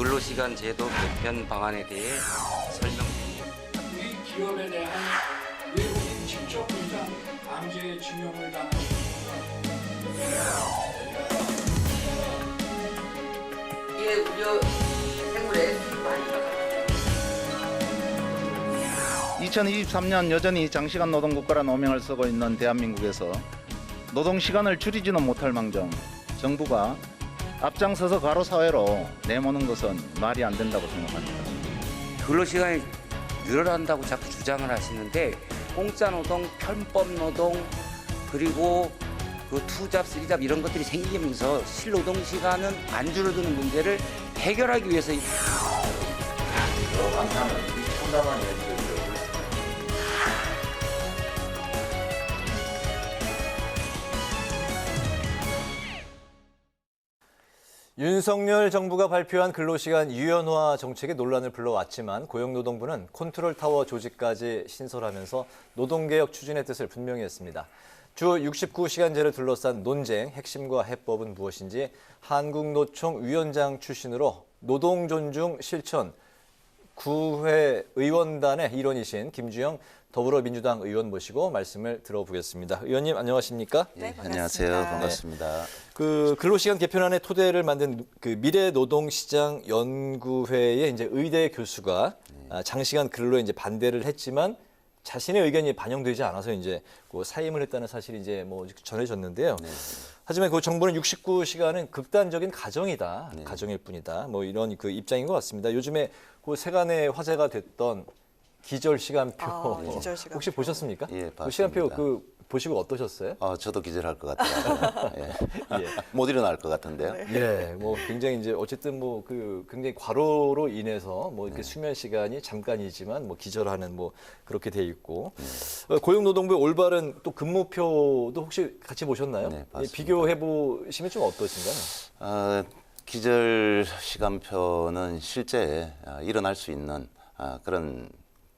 근로시간 제도 개편 방안에 대해 설명드립니다. 이 기업에 대한 외국인 직접 부장 강제 징용을 당한 이게 우려 생물에 많이 들어가요. 2023년 여전히 장시간 노동국가라는 오명을 쓰고 있는 대한민국에서 노동시간을 줄이지는 못할 망정 정부가 앞장서서 가로사회로 내모는 것은 말이 안 된다고 생각합니다. 근로시간이 늘어난다고 자꾸 주장을 하시는데 공짜 노동, 편법 노동, 그리고 그 투잡, 쓰리잡 이런 것들이 생기면서 실노동시간은 안 줄어드는 문제를 해결하기 위해서 윤석열 정부가 발표한 근로시간 유연화 정책이 논란을 불러왔지만 고용노동부는 컨트롤타워 조직까지 신설하면서 노동개혁 추진의 뜻을 분명히 했습니다. 주 69시간제를 둘러싼 논쟁, 핵심과 해법은 무엇인지 한국노총 위원장 출신으로 노동존중 실천 구회 의원단의 일원이신 김주영 더불어민주당 의원 모시고 말씀을 들어보겠습니다. 의원님 안녕하십니까? 네, 안녕하세요. 반갑습니다. 그 근로시간 개편안의 토대를 만든 그 미래노동시장 연구회의 이제 의대 교수가 장시간 근로에 이제 반대를 했지만 자신의 의견이 반영되지 않아서 이제 그 사임을 했다는 사실이 이제 뭐 전해졌는데요. 네. 하지만 그 정부는 69시간은 극단적인 가정이다. 네. 가정일 뿐이다. 뭐 이런 그 입장인 것 같습니다. 요즘에 그 세간에 화제가 됐던 기절 시간표 기절 시간표. 혹시 보셨습니까? 예, 그 시간표 봤습니다. 그 보시고 어떠셨어요? 저도 기절할 것 같아요. 예. 예. 못 일어날 것 같은데요. 예, 뭐 굉장히 이제 어쨌든 뭐 그 굉장히 과로로 인해서 뭐 이렇게 수면 시간이 잠깐이지만 뭐 기절하는 뭐 그렇게 돼 있고 고용노동부의 올바른 또 근무표도 혹시 같이 보셨나요? 네, 예, 봤습니다. 비교해 보시면 좀 어떠신가요? 기절 시간표는 실제 일어날 수 있는 그런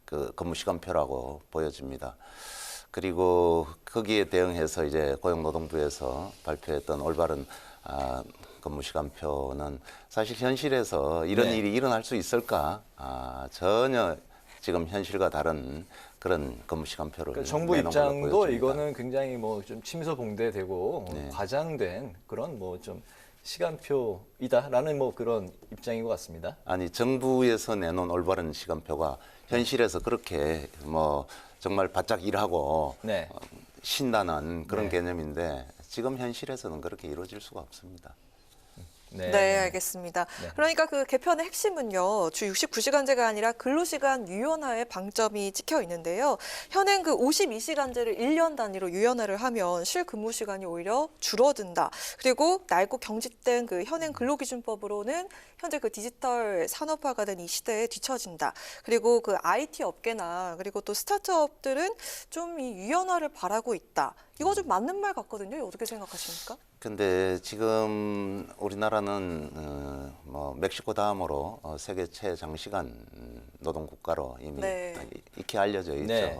그 근무 시간표라고 보여집니다. 그리고 거기에 대응해서 이제 고용노동부에서 발표했던 올바른 근무 시간표는 사실 현실에서 이런 네. 일이 일어날 수 있을까? 전혀 지금 현실과 다른 그런 근무 시간표를 그러니까 정부 내놓은 걸로 입장도 보여집니다. 이거는 굉장히 뭐 좀 침소봉대되고 네. 과장된 그런 뭐 좀 시간표이다라는 뭐 그런 입장인 것 같습니다. 아니 정부에서 내놓은 올바른 시간표가 현실에서 그렇게 뭐 정말 바짝 일하고 네. 신나는 그런 네. 개념인데 지금 현실에서는 그렇게 이루어질 수가 없습니다. 네, 알겠습니다. 네. 그러니까 그 개편의 핵심은요, 주 69시간제가 아니라 근로시간 유연화에 방점이 찍혀 있는데요. 현행 그 52시간제를 1년 단위로 유연화를 하면 실근무시간이 오히려 줄어든다. 그리고 낡고 경직된 그 현행 근로기준법으로는 현재 그 디지털 산업화가 된 이 시대에 뒤처진다. 그리고 그 IT 업계나 그리고 또 스타트업들은 좀 이 유연화를 바라고 있다. 이거 좀 맞는 말 같거든요. 이거 어떻게 생각하십니까? 근데 지금 우리나라는 뭐 멕시코 다음으로 세계 최장시간 노동 국가로 이미 네. 익히 알려져 있죠. 네.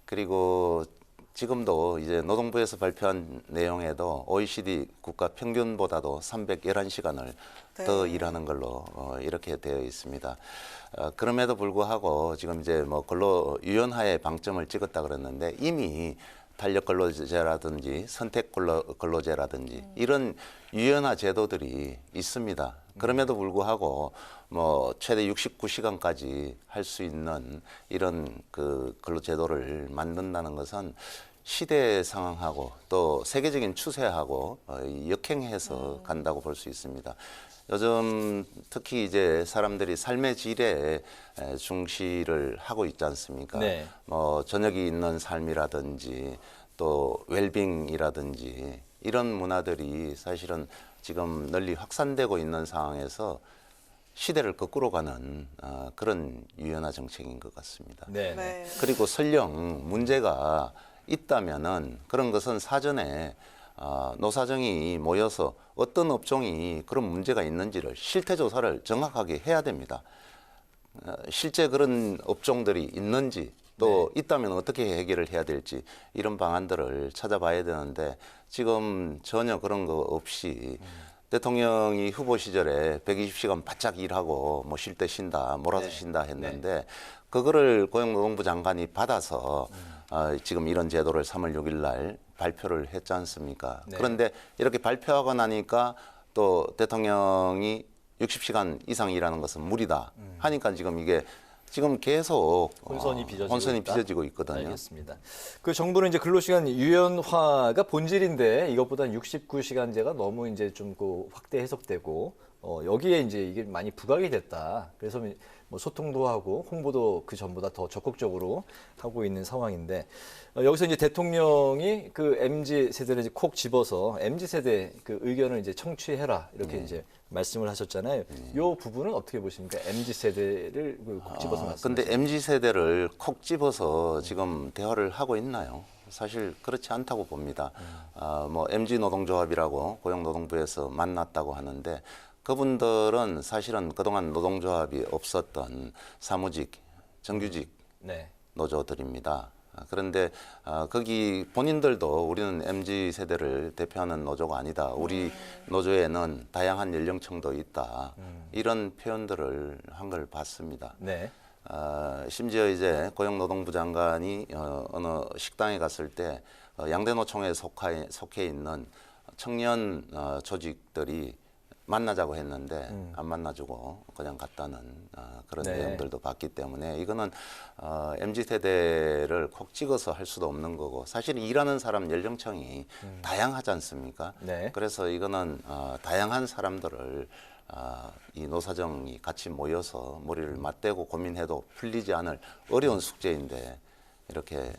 그리고 지금도 이제 노동부에서 발표한 내용에도 OECD 국가 평균보다도 311시간을 네. 더 일하는 걸로 이렇게 되어 있습니다. 그럼에도 불구하고 지금 이제 뭐 근로 유연화에 방점을 찍었다 그랬는데 이미 탄력 근로제라든지 선택 근로제라든지 이런 유연화 제도들이 있습니다. 그럼에도 불구하고 뭐 최대 69시간까지 할 수 있는 이런 그 근로제도를 만든다는 것은 시대 상황하고 또 세계적인 추세하고 역행해서 간다고 볼 수 있습니다. 요즘 특히 이제 사람들이 삶의 질에 중시를 하고 있지 않습니까? 네. 뭐 저녁이 있는 삶이라든지 또 웰빙이라든지 이런 문화들이 사실은 지금 널리 확산되고 있는 상황에서 시대를 거꾸로 가는 그런 유연화 정책인 것 같습니다. 네. 네. 그리고 설령 문제가 있다면은 그런 것은 사전에 노사정이 모여서 어떤 업종이 그런 문제가 있는지를 실태 조사를 정확하게 해야 됩니다. 실제 그런 업종들이 있는지 또 있다면 어떻게 해결을 해야 될지 이런 방안들을 찾아봐야 되는데 지금 전혀 그런 거 없이 대통령이 후보 시절에 120시간 바짝 일하고 뭐 쉴 때 쉰다, 몰아서 네. 쉰다 했는데 그거를 고용노동부 장관이 받아서 지금 이런 제도를 3월 6일 날 발표를 했지 않습니까? 네. 그런데 이렇게 발표하고 나니까 또 대통령이 60시간 이상 일하는 것은 무리다 하니까 지금 이게 지금 계속 혼선이 빚어지고 있거든요. 알겠습니다. 그 정부는 이제 근로시간 유연화가 본질인데 이것보다는 69시간제가 너무 이제 좀 그 확대 해석되고 여기에 이제 이게 많이 부각이 됐다. 그래서 뭐 소통도 하고 홍보도 그 전보다 더 적극적으로 하고 있는 상황인데 여기서 이제 대통령이 그 MZ 세대를 이제 콕 집어서 MZ 세대 그 의견을 이제 청취해라 이렇게 이제 말씀을 하셨잖아요. 이 부분은 어떻게 보십니까? MZ 세대를 콕 집어서 말씀. 근데 MZ 세대를 콕 집어서 지금 대화를 하고 있나요? 사실 그렇지 않다고 봅니다. 뭐 MZ 노동조합이라고 고용노동부에서 만났다고 하는데 그분들은 사실은 그동안 노동조합이 없었던 사무직, 정규직 네. 노조들입니다. 그런데 거기 본인들도 우리는 MZ 세대를 대표하는 노조가 아니다. 우리 노조에는 다양한 연령층도 있다. 이런 표현들을 한 걸 봤습니다. 네. 심지어 이제 고용노동부 장관이 어느 식당에 갔을 때 양대노총에 속해 있는 청년 조직들이 만나자고 했는데 안 만나주고 그냥 갔다는 그런 네. 내용들도 봤기 때문에 이거는 MZ 세대를 콕 찍어서 할 수도 없는 거고 사실 일하는 사람 연령층이 다양하지 않습니까? 네. 그래서 이거는 다양한 사람들을 이 노사정이 같이 모여서 머리를 맞대고 고민해도 풀리지 않을 어려운 숙제인데 이렇게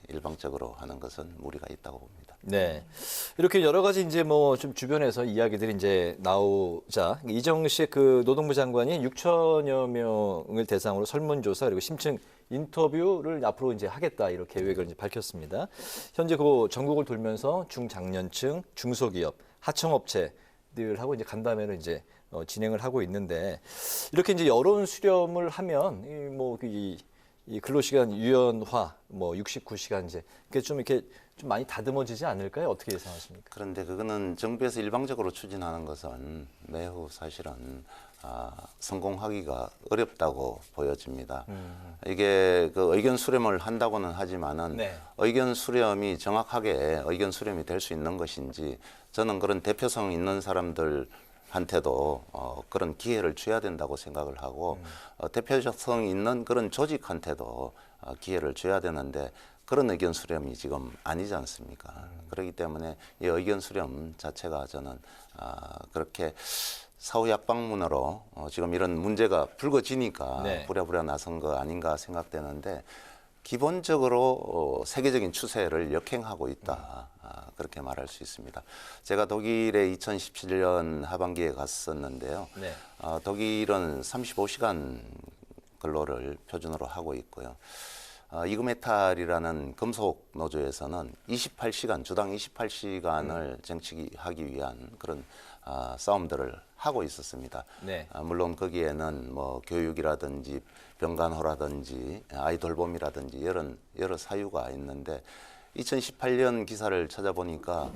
일방적으로 하는 것은 무리가 있다고 봅니다. 네. 이렇게 여러 가지 이제 뭐 좀 주변에서 이야기들이 이제 나오자 이정식 그 노동부 장관이 6천여 명을 대상으로 설문조사 그리고 심층 인터뷰를 앞으로 이제 하겠다 이렇게 계획을 이제 밝혔습니다. 현재 그 전국을 돌면서 중장년층, 중소기업, 하청업체들하고 이제 간담회를 이제 진행을 하고 있는데 이렇게 이제 여론 수렴을 하면 이 근로시간 유연화, 뭐 69시간제, 그게 좀 이렇게 좀 많이 다듬어지지 않을까요? 어떻게 예상하십니까? 그런데 그거는 정부에서 일방적으로 추진하는 것은 매우 사실은 성공하기가 어렵다고 보여집니다. 이게 그 의견 수렴을 한다고는 하지만은 네. 의견 수렴이 정확하게 의견 수렴이 될 수 있는 것인지 저는 그런 대표성 있는 사람들 한테도 그런 기회를 줘야 된다고 생각을 하고 대표성 있는 그런 조직한테도 기회를 줘야 되는데 그런 의견 수렴이 지금 아니지 않습니까? 그렇기 때문에 이 의견 수렴 자체가 저는 그렇게 사후 약방문으로 지금 이런 문제가 불거지니까 네. 부랴부랴 나선 거 아닌가 생각되는데 기본적으로 세계적인 추세를 역행하고 있다. 그렇게 말할 수 있습니다. 제가 독일에 2017년 하반기에 갔었는데요. 네. 독일은 35시간 근로를 표준으로 하고 있고요. 이그메탈이라는 금속 노조에서는 28시간, 주당 28시간을 쟁취하기 위한 그런 싸움들을 하고 있었습니다. 네. 물론 거기에는 뭐 교육이라든지 병간호라든지 아이 돌봄이라든지 여러 사유가 있는데 2018년 기사를 찾아보니까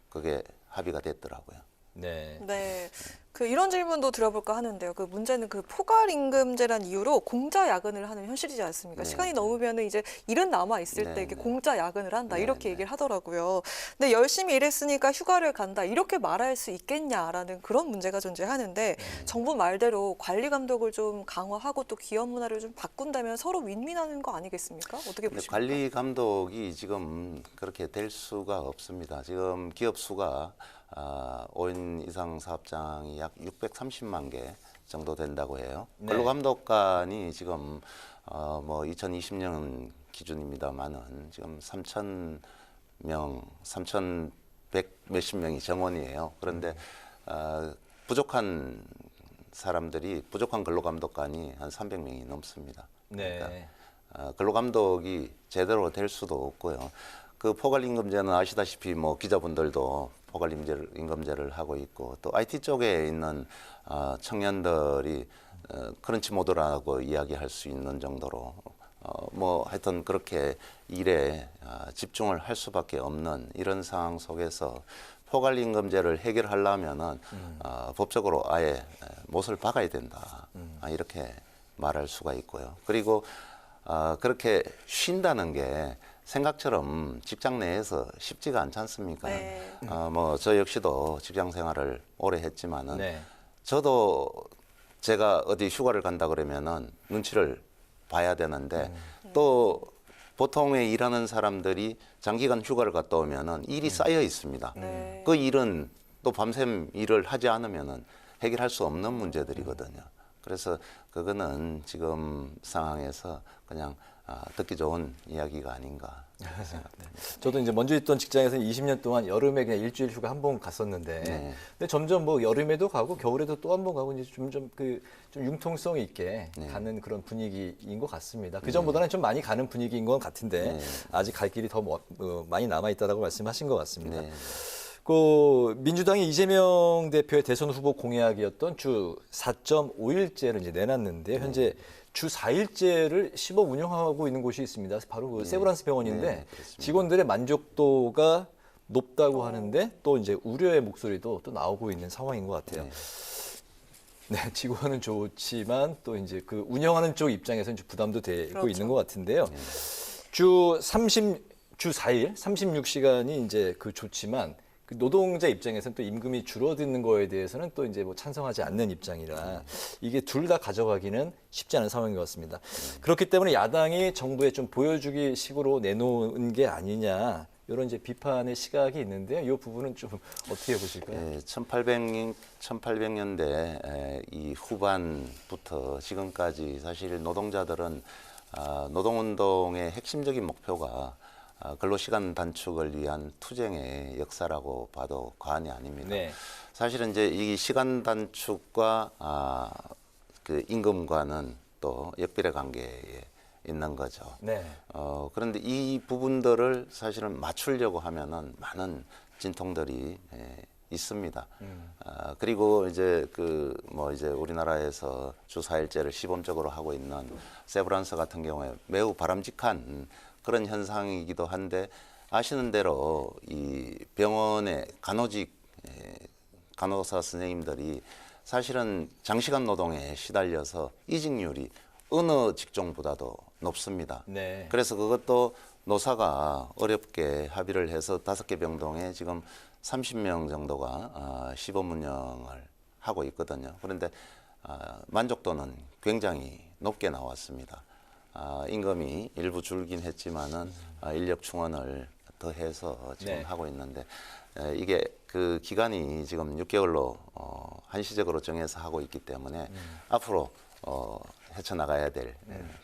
그게 합의가 됐더라고요. 네. 네. 그 이런 질문도 들어볼까 하는데요. 그 문제는 그 포괄 임금제란 이유로 공짜 야근을 하는 현실이지 않습니까? 네. 시간이 넘으면은 이제 일은 남아 있을 네, 때 이렇게 네. 공짜 야근을 한다 네, 이렇게 네. 얘기를 하더라고요. 근데 열심히 일했으니까 휴가를 간다 이렇게 말할 수 있겠냐라는 그런 문제가 존재하는데 정부 말대로 관리 감독을 좀 강화하고 또 기업 문화를 좀 바꾼다면 서로 윈윈하는 거 아니겠습니까? 어떻게 근데 보십니까? 관리 감독이 지금 그렇게 될 수가 없습니다. 지금 기업 수가 5인 이상 사업장이 약 630만 개 정도 된다고 해요. 네. 근로감독관이 지금 뭐 2020년 기준입니다만은 지금 3,100 몇십 명이 정원이에요. 그런데 부족한 근로감독관이 한 300명이 넘습니다. 네. 근로감독이 제대로 될 수도 없고요. 그 포괄임금제는 아시다시피 뭐 기자분들도 포괄임금제를 하고 있고 또 IT 쪽에 있는 청년들이 크런치 모드라고 이야기할 수 있는 정도로 뭐 하여튼 그렇게 일에 집중을 할 수밖에 없는 이런 상황 속에서 포괄임금제를 해결하려면은 법적으로 아예 못을 박아야 된다. 이렇게 말할 수가 있고요. 그리고 그렇게 쉰다는 게 생각처럼 직장 내에서 쉽지가 않지 않습니까? 네. 뭐 저 역시도 직장 생활을 오래 했지만은 네. 저도 제가 어디 휴가를 간다 그러면은 눈치를 봐야 되는데 또 보통에 일하는 사람들이 장기간 휴가를 갔다 오면은 일이 쌓여 있습니다. 네. 그 일은 또 밤샘 일을 하지 않으면은 해결할 수 없는 문제들이거든요. 그래서 그거는 지금 상황에서 그냥 듣기 좋은 이야기가 아닌가 생각합니다. 저도 이제 먼저 있던 직장에서 20년 동안 여름에 그냥 일주일 휴가 한 번 갔었는데, 네. 근데 점점 뭐 여름에도 가고 겨울에도 또 한 번 가고 이제 점점 좀 융통성 있게 네. 가는 그런 분위기인 것 같습니다. 그 전보다는 좀 많이 가는 분위기인 것 같은데 네. 아직 갈 길이 더 많이 남아 있다라고 말씀하신 것 같습니다. 네. 그 민주당이 이재명 대표의 대선 후보 공약이었던 주 4.5일제를 이제 내놨는데 현재 주 4일제를 시범 운영하고 있는 곳이 있습니다. 바로 그 세브란스 병원인데 네, 그렇습니다. 직원들의 만족도가 높다고 하는데 또 이제 우려의 목소리도 또 나오고 있는 상황인 것 같아요. 네, 직원은 좋지만 또 이제 그 운영하는 쪽 입장에서는 좀 부담도 되고 그렇죠. 있는 것 같은데요. 주 4일, 36시간이 이제 그 좋지만 그 노동자 입장에서는 또 임금이 줄어드는 거에 대해서는 또 이제 뭐 찬성하지 않는 입장이라 이게 둘 다 가져가기는 쉽지 않은 상황인 것 같습니다. 그렇기 때문에 야당이 정부에 좀 보여주기 식으로 내놓은 게 아니냐 이런 이제 비판의 시각이 있는데요. 이 부분은 좀 어떻게 보실까요? 1800년대 이 후반부터 지금까지 사실 노동자들은 노동운동의 핵심적인 목표가 근로시간 단축을 위한 투쟁의 역사라고 봐도 과언이 아닙니다. 네. 사실은 이제 이 시간 단축과 그 임금과는 또 역비례 관계에 있는 거죠. 네. 그런데 이 부분들을 사실은 맞추려고 하면은 많은 진통들이 있습니다. 그리고 이제 이제 우리나라에서 주 4일제를 시범적으로 하고 있는 세브란스 같은 경우에 매우 바람직한 그런 현상이기도 한데 아시는 대로 이 병원의 간호사 선생님들이 사실은 장시간 노동에 시달려서 이직률이 어느 직종보다도 높습니다. 네. 그래서 그것도 노사가 어렵게 합의를 해서 5개 병동에 지금 30명 정도가 시범 운영을 하고 있거든요. 그런데 만족도는 굉장히 높게 나왔습니다. 임금이 일부 줄긴 했지만은 인력 충원을 더 해서 지금 네. 하고 있는데 이게 그 기간이 지금 6개월로 한시적으로 정해서 하고 있기 때문에 앞으로 헤쳐나가야 될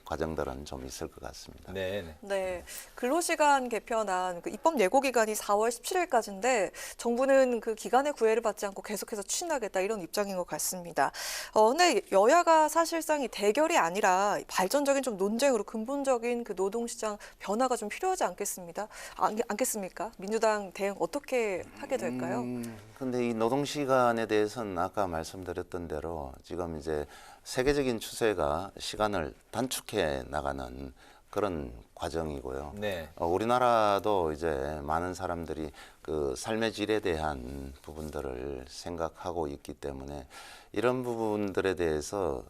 과정들은 좀 있을 것 같습니다. 네. 네. 네, 근로시간 개편안 그 입법 예고 기간이 4월 17일까지인데 정부는 그 기간의 구애를 받지 않고 계속해서 추진하겠다 이런 입장인 것 같습니다. 근데 여야가 사실상 이 대결이 아니라 발전적인 좀 논쟁으로 근본적인 그 노동시장 변화가 좀 필요하지 않겠습니까? 민주당 대응 어떻게 하게 될까요? 근데 이 노동시간에 대해서는 아까 말씀드렸던 대로 지금 이제 세계적인 추세가 시간을 단축해 나가는 그런 과정이고요. 네. 우리나라도 이제 많은 사람들이 그 삶의 질에 대한 부분들을 생각하고 있기 때문에 이런 부분들에 대해서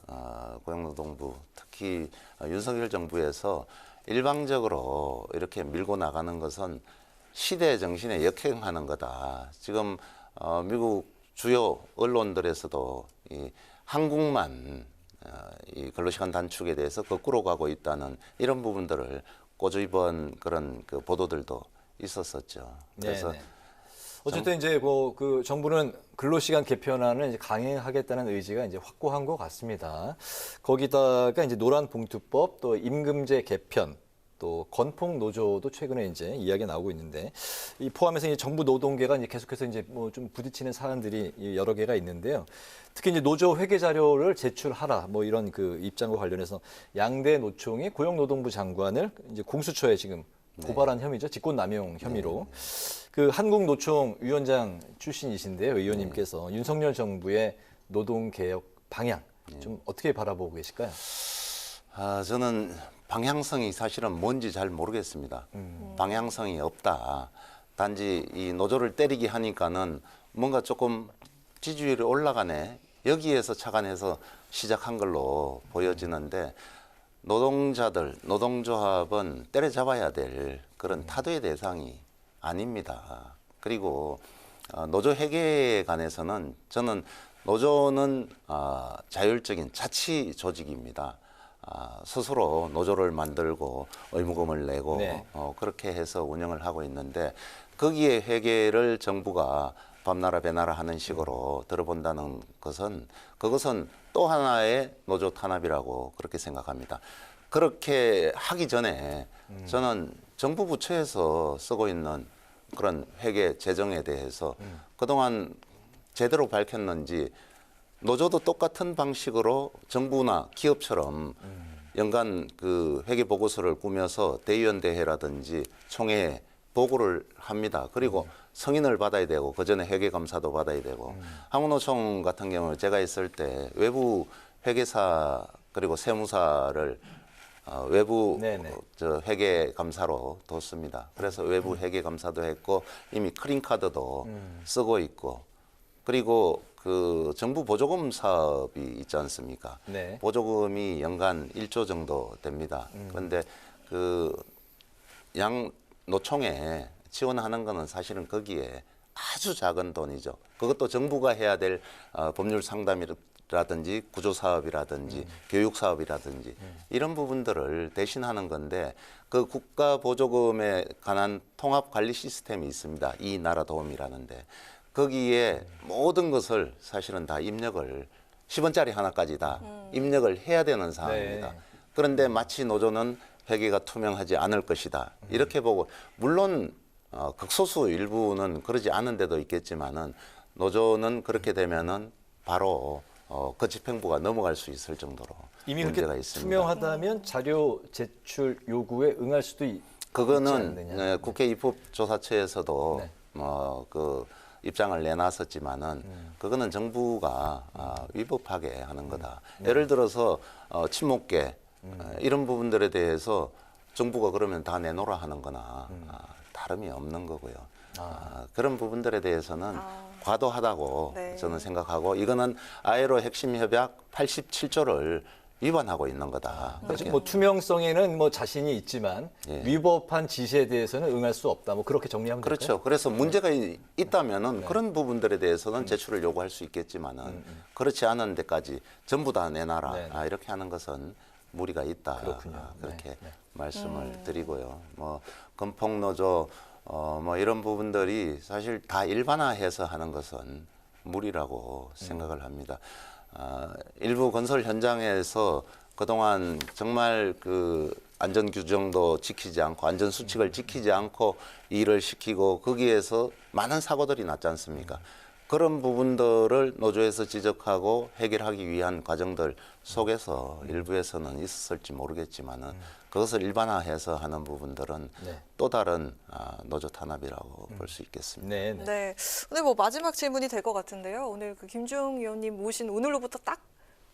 고용노동부 특히 윤석열 정부에서 일방적으로 이렇게 밀고 나가는 것은 시대 정신에 역행하는 거다. 지금 미국 주요 언론들에서도 이 한국만 이 근로시간 단축에 대해서 거꾸로 가고 있다는 이런 부분들을 꼬집은 그런 그 보도들도 있었었죠. 그래서 네네. 어쨌든 이제 그 정부는 근로시간 개편안을 이제 강행하겠다는 의지가 이제 확고한 것 같습니다. 거기다가 이제 노란봉투법 또 임금제 개편 또 건폭 노조도 최근에 이제 이야기가 나오고 있는데 이 포함해서 이제 정부 노동계가 이제 계속해서 이제 뭐 좀 부딪히는 사안들이 여러 개가 있는데요. 특히 이제 노조 회계 자료를 제출하라 뭐 이런 그 입장과 관련해서 양대 노총이 고용노동부 장관을 이제 공수처에 지금 고발한 혐의죠. 직권남용 혐의로. 그 한국노총 위원장 출신이신데요. 의원님께서 윤석열 정부의 노동개혁 방향 좀 어떻게 바라보고 계실까요? 저는 방향성이 사실은 뭔지 잘 모르겠습니다. 방향성이 없다. 단지 이 노조를 때리기 하니까는 뭔가 조금 지지율이 올라가네. 여기에서 착안해서 시작한 걸로 보여지는데 노동자들, 노동조합은 때려잡아야 될 그런 타도의 대상이 아닙니다. 그리고 노조 회계에 관해서는 저는 노조는 자율적인 자치 조직입니다. 스스로 노조를 만들고 의무금을 내고 네. 그렇게 해서 운영을 하고 있는데 거기에 회계를 정부가 밤나라 배나라 하는 식으로 들어본다는 것은 그것은 또 하나의 노조 탄압이라고 그렇게 생각합니다. 그렇게 하기 전에 저는 정부 부처에서 쓰고 있는 그런 회계 재정에 대해서 그동안 제대로 밝혔는지 노조도 똑같은 방식으로 정부나 기업처럼 연간 그 회계 보고서를 꾸며서 대의원대회라든지 총회에 보고를 합니다. 그리고 승인을 받아야 되고 그 전에 회계 검사도 받아야 되고 한국노총 같은 경우 제가 있을 때 외부 회계사 그리고 세무사를 외부 네네. 저 회계 감사로 뒀습니다. 그래서 외부 회계 감사도 했고 이미 크린 카드도 쓰고 있고 그리고 그 정부 보조금 사업이 있지 않습니까? 네. 보조금이 연간 1조 정도 됩니다. 그런데 그 양 노총에 지원하는 거는 사실은 거기에 아주 작은 돈이죠. 그것도 정부가 해야 될 법률 상담이라든지 구조 사업이라든지 교육 사업이라든지 이런 부분들을 대신하는 건데 그 국가 보조금에 관한 통합 관리 시스템이 있습니다. 이 나라 도움이라는데 거기에 모든 것을 사실은 다 입력을 10원짜리 하나까지 다 입력을 해야 되는 상황입니다. 네. 그런데 마치 노조는 회계가 투명하지 않을 것이다. 이렇게 보고 물론 극소수 일부는 그러지 않은 데도 있겠지만은 노조는 그렇게 되면은 바로 그 집행부가 넘어갈 수 있을 정도로 이미 문제가 그렇게 있습니다. 투명하다면 자료 제출 요구에 응할 수도 있지 그거는 않느냐. 국회 입법조사처에서도 네. 그 입장을 내놨었지만은 그거는 정부가 위법하게 하는 거다. 예를 들어서 친목계 이런 부분들에 대해서 정부가 그러면 다 내놓으라 하는 거나 다름이 없는 거고요. 그런 부분들에 대해서는 과도하다고 네. 저는 생각하고 이거는 아이로 핵심 협약 87조를 위반하고 있는 거다. 그렇죠. 뭐 투명성에는 뭐 자신이 있지만 예. 위법한 지시에 대해서는 응할 수 없다. 뭐 그렇게 정리하면 될까요? 그렇죠. 그래서 문제가 있다면은 그런 부분들에 대해서는 제출을 요구할 수 있겠지만은 그렇지 않은 데까지 전부 다 내놔라. 네. 이렇게 하는 것은 무리가 있다. 그렇군요. 그렇게 네. 말씀을 드리고요. 뭐 건폭노조 뭐 이런 부분들이 사실 다 일반화해서 하는 것은 무리라고 생각을 합니다. 일부 건설 현장에서 그동안 정말 그 안전 규정도 지키지 않고 안전 수칙을 지키지 않고 일을 시키고 거기에서 많은 사고들이 났지 않습니까? 그런 부분들을 노조에서 지적하고 해결하기 위한 과정들 속에서 일부에서는 있었을지 모르겠지만은 그것을 일반화해서 하는 부분들은 네. 또 다른 노조 탄압이라고 볼 수 있겠습니다. 네. 네. 네. 오늘 뭐 마지막 질문이 될 것 같은데요. 오늘 그 김주영 의원님 모신 오늘로부터 딱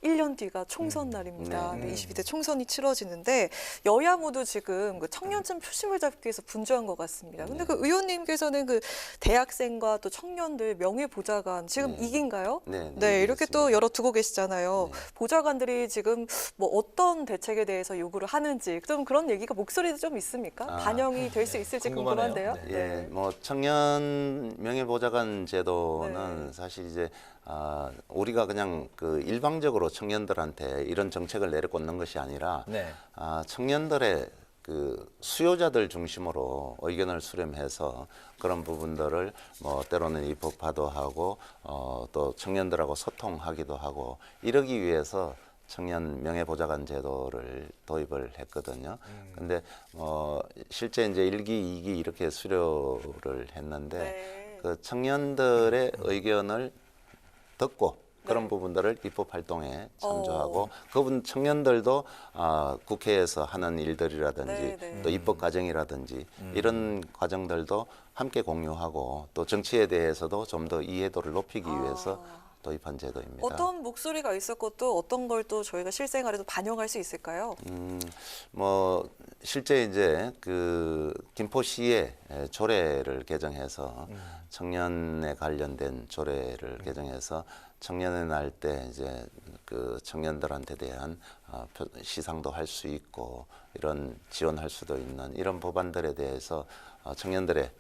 1년 뒤가 총선 날입니다. 네. 22대 총선이 치러지는데 여야 모두 지금 그 청년층 표심을 잡기 위해서 분주한 것 같습니다. 근데 그 의원님께서는 그 대학생과 또 청년들 명예보좌관 지금 네. 이긴가요? 네, 네, 이렇게 이겼습니다. 또 열어두고 계시잖아요. 네. 보좌관들이 지금 뭐 어떤 대책에 대해서 요구를 하는지 좀 그런 얘기가 목소리도 좀 있습니까? 반영이 될 수 있을지 궁금하네요. 궁금한데요. 예, 뭐 청년 명예보좌관 제도는 네. 사실 이제 우리가 그냥 그 일방적으로 청년들한테 이런 정책을 내려꽂는 것이 아니라 네. 청년들의 그 수요자들 중심으로 의견을 수렴해서 그런 부분들을 뭐 때로는 입법화도 하고 또 청년들하고 소통하기도 하고 이러기 위해서 청년 명예보좌관 제도를 도입을 했거든요. 근데 실제 이제 1기, 2기 이렇게 수료를 했는데 네. 그 청년들의 의견을 듣고 그런 부분들을 입법 활동에 참조하고 그분 청년들도 국회에서 하는 일들이라든지 네, 네. 또 입법 과정이라든지 이런 과정들도 함께 공유하고 또 정치에 대해서도 좀 더 이해도를 높이기 위해서 도입한 제도입니다. 어떤 목소리가 있었고 또 어떤 걸 또 저희가 실생활에도 반영할 수 있을까요? 뭐 실제 이제 그 김포시에 조례를 개정해서 청년에 관련된 조례를 개정해서 청년의 날 때 이제 그 청년들한테 대한 시상도 할 수 있고 이런 지원할 수도 있는 이런 법안들에 대해서 청년들의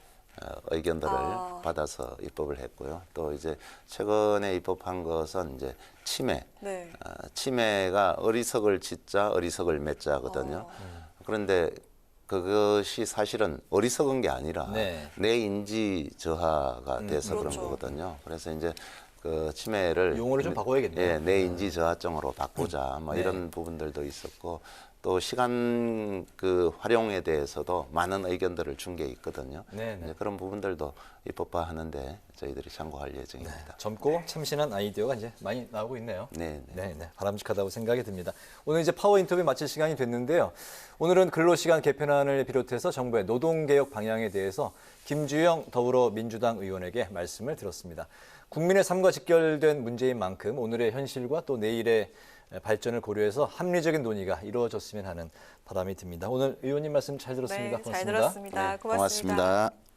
의견들을 받아서 입법을 했고요. 또 이제 최근에 입법한 것은 이제 치매. 네. 치매가 어리석을 짓자 어리석을 맺자거든요. 그런데 그것이 사실은 어리석은 게 아니라 네. 내 인지 저하가 돼서 그렇죠. 그런 거거든요. 그래서 이제 그 치매를 용어를 좀 바꿔야겠네요. 예, 내 인지 저하증으로 바꾸자 뭐 네. 이런 부분들도 있었고 또 시간 그 활용에 대해서도 많은 의견들을 준 게 있거든요. 네, 네. 이제 그런 부분들도 입법화하는데 저희들이 참고할 예정입니다. 젊고 참신한 아이디어가 이제 많이 나오고 있네요. 네, 네. 네, 바람직하다고 생각이 듭니다. 오늘 이제 파워 인터뷰 마칠 시간이 됐는데요. 오늘은 근로시간 개편안을 비롯해서 정부의 노동개혁 방향에 대해서 김주영 더불어민주당 의원에게 말씀을 들었습니다. 국민의 삶과 직결된 문제인 만큼 오늘의 현실과 또 내일의 발전을 고려해서 합리적인 논의가 이루어졌으면 하는 바람이 듭니다. 오늘 의원님 말씀 잘 들었습니다. 네, 고맙습니다. 잘 들었습니다. 네, 고맙습니다. 고맙습니다.